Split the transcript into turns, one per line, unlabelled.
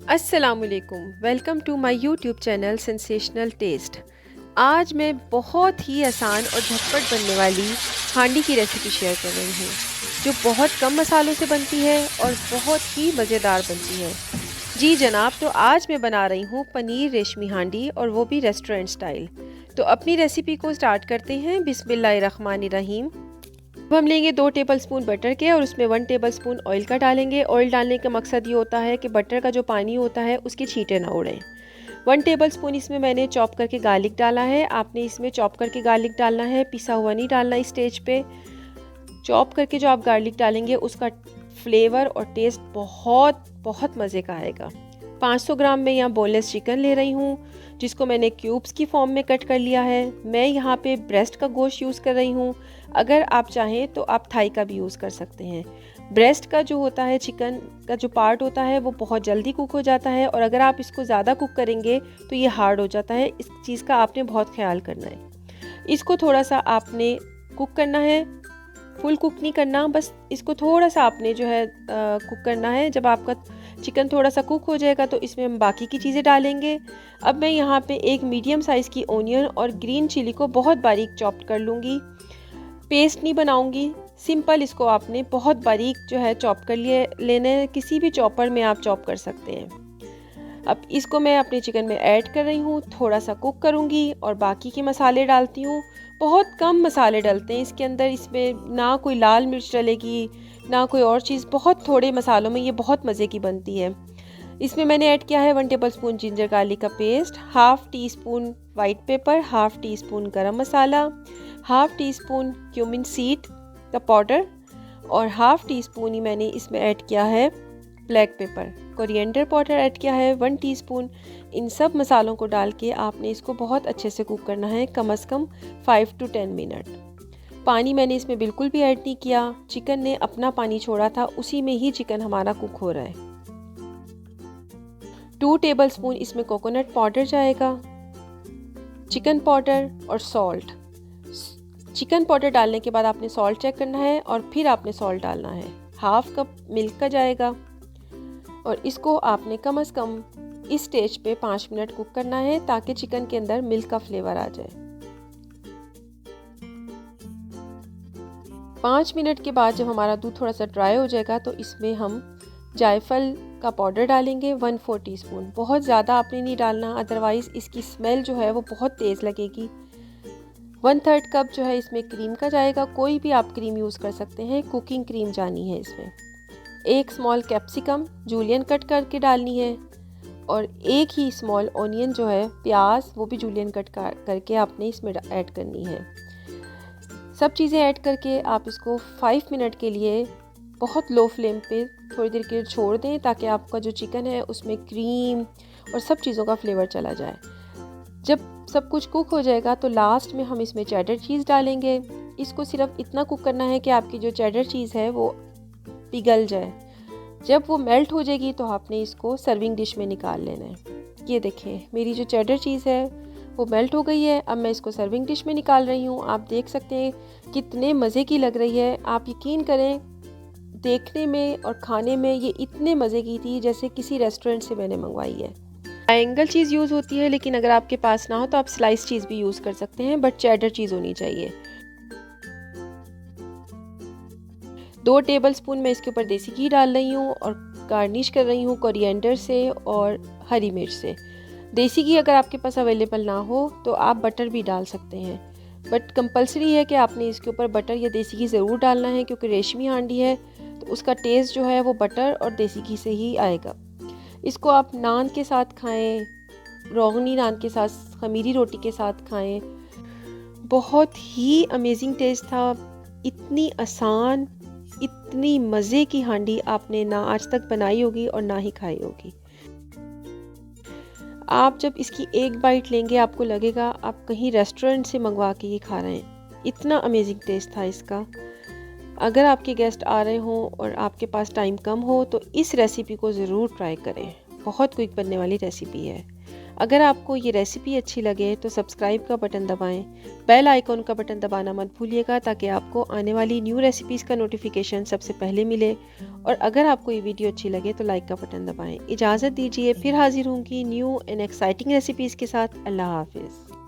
अस्सलामुअलैकुम, welcome to my YouTube channel sensational test. आज मैं बहुत ही आसान और झटपट बनने वाली हांडी की रेसिपी शेयर कर रही हूँ, जो बहुत कम मसालों से बनती है और बहुत ही मज़ेदार बनती है। जी जनाब, तो आज मैं बना रही हूँ पनीर रेशमी हांडी, और वो भी रेस्टोरेंट स्टाइल। तो अपनी रेसिपी को स्टार्ट करते हैं। बिस्मिल्लाहिर्रहमानिर्रहीम। अब हम लेंगे 2 टेबलस्पून बटर के और उसमें 1 टेबलस्पून ऑयल का डालेंगे। ऑयल डालने का मकसद ये होता है कि बटर का जो पानी होता है उसकी छींटे ना उड़ें। 1 टेबलस्पून इसमें मैंने चॉप करके गार्लिक डाला है। आपने इसमें चॉप करके गार्लिक डालना है, पिसा हुआ नहीं डालना। इस स्टेज पे चॉप करके जो आप गार्लिक डालेंगे उसका फ्लेवर और टेस्ट बहुत बहुत मज़े का आएगा। 500 ग्राम में यहाँ बोनलेस चिकन ले रही हूँ, जिसको मैंने क्यूब्स की फॉर्म में कट कर लिया है। मैं यहाँ पे ब्रेस्ट का गोश्त यूज़ कर रही हूँ। अगर आप चाहें तो आप थाई का भी यूज़ कर सकते हैं। ब्रेस्ट का जो होता है, चिकन का जो पार्ट होता है, वो बहुत जल्दी कुक हो जाता है, और अगर आप इसको ज़्यादा कुक करेंगे तो ये हार्ड हो जाता है। इस चीज़ का आपने बहुत ख्याल करना है। इसको थोड़ा सा आपने कुक करना है, फुल कुक नहीं करना, बस इसको थोड़ा सा आपने जो है कुक करना है। जब आपका चिकन थोड़ा सा कुक हो जाएगा तो इसमें हम बाकी की चीज़ें डालेंगे। अब मैं यहाँ पे एक मीडियम साइज़ की ओनियन और ग्रीन चिली को बहुत बारीक चॉप कर लूँगी। पेस्ट नहीं बनाऊँगी, सिंपल इसको आपने बहुत बारीक जो है चॉप कर लेना है। किसी भी चॉपर में आप चॉप कर सकते हैं। अब इसको मैं अपने चिकन में ऐड कर रही हूँ, थोड़ा सा कुक करूँगी और बाकी के मसाले डालती हूँ। बहुत कम मसाले डलते हैं इसके अंदर। इसमें ना कोई लाल मिर्च डलेगी ना कोई और चीज़, बहुत थोड़े मसालों में ये बहुत मज़े की बनती है। इसमें मैंने ऐड किया है 1 टेबलस्पून जिंजर गार्लिक का paste, half teaspoon white pepper, half teaspoon garam masala, half teaspoon cumin seed का पाउडर, और हाफ़ टी स्पून ही मैंने इसमें ऐड किया है black pepper. Coriander powder add किया है 1 टीस्पून। इन सब मसालों को डाल के आपने इसको बहुत अच्छे से कुक करना है, कम से कम 5 to 10 मिनट। पानी मैंने इसमें बिल्कुल भी ऐड नहीं किया। चिकन ने अपना पानी छोड़ा था, उसी में ही चिकन हमारा कुक हो रहा है। 2 टेबलस्पून इसमें कोकोनट पाउडर जाएगा, चिकन पाउडर और सॉल्ट। चिकन पाउडर डालने के बाद आपने सॉल्ट चेक करना है और फिर आपने सॉल्ट डालना है। हाफ कप मिल्क का जाएगा, और इसको आपने कम से कम इस स्टेज पे 5 मिनट कुक करना है, ताकि चिकन के अंदर मिल्क का फ्लेवर आ जाए। 5 मिनट के बाद जब हमारा दूध थोड़ा सा ड्राई हो जाएगा तो इसमें हम जायफल का पाउडर डालेंगे 1/4 टीस्पून। बहुत ज़्यादा आपने नहीं डालना, अदरवाइज़ इसकी स्मेल जो है वो बहुत तेज़ लगेगी। 1/3 कप जो है इसमें क्रीम का जाएगा। कोई भी आप क्रीम यूज़ कर सकते हैं, कुकिंग क्रीम जानी है इसमें। 1 स्मॉल कैप्सिकम जूलियन कट करके डालनी है, और 1 ही स्मॉल ऑनियन जो है, प्याज, वो भी जूलियन कट करके आपने इसमें ऐड करनी है। सब चीज़ें ऐड करके आप इसको 5 मिनट के लिए बहुत लो फ्लेम पे थोड़ी देर के लिए छोड़ दें, ताकि आपका जो चिकन है उसमें क्रीम और सब चीज़ों का फ्लेवर चला जाए। जब सब कुछ कुक हो जाएगा तो लास्ट में हम इसमें चेडर चीज़ डालेंगे। इसको सिर्फ इतना कुक करना है कि आपकी जो चेडर चीज़ है वो पिघल जाए। जब वो मेल्ट हो जाएगी तो आपने इसको सर्विंग डिश में निकाल लेना है। ये देखें, मेरी जो चेडर चीज़ है वो मेल्ट हो गई है। अब मैं इसको सर्विंग डिश में निकाल रही हूँ। आप देख सकते हैं कितने मज़े की लग रही है। आप यकीन करें, देखने में और खाने में ये इतने मज़े की थी जैसे किसी रेस्टोरेंट से मैंने मंगवाई है। ट्रायंगल चीज़ यूज़ होती है, लेकिन अगर आपके पास ना हो तो आप स्लाइस चीज़ भी यूज़ कर सकते हैं, बट चेडर चीज़ होनी चाहिए। 2 टेबलस्पून मैं इसके ऊपर देसी घी डाल रही हूँ और गार्निश कर रही हूँ कोरिएंडर से और हरी मिर्च से। देसी घी अगर आपके पास अवेलेबल ना हो तो आप बटर भी डाल सकते हैं, बट कंपलसरी है कि आपने इसके ऊपर बटर या देसी घी ज़रूर डालना है, क्योंकि रेशमी हांडी है तो उसका टेस्ट जो है वो बटर और देसी घी से ही आएगा। इसको आप नान के साथ खाएँ, रोगनी नान के साथ, खमीरी रोटी के साथ खाएँ। बहुत ही अमेजिंग टेस्ट था। इतनी आसान, इतनी मज़े की हांडी आपने ना आज तक बनाई होगी और ना ही खाई होगी। आप जब इसकी एक बाइट लेंगे आपको लगेगा आप कहीं रेस्टोरेंट से मंगवा के ये खा रहे हैं। इतना अमेजिंग टेस्ट था इसका। अगर आपके गेस्ट आ रहे हों और आपके पास टाइम कम हो तो इस रेसिपी को ज़रूर ट्राई करें। बहुत क्विक बनने वाली रेसिपी है। अगर आपको ये रेसिपी अच्छी लगे तो सब्सक्राइब का बटन दबाएं, बेल आइकॉन का बटन दबाना मत भूलिएगा ताकि आपको आने वाली न्यू रेसिपीज़ का नोटिफिकेशन सबसे पहले मिले। और अगर आपको ये वीडियो अच्छी लगे तो लाइक का बटन दबाएं। इजाज़त दीजिए, फिर हाजिर होंगी न्यू एंड एक्साइटिंग रेसिपीज़ के साथ। अल्लाह हाफिज़।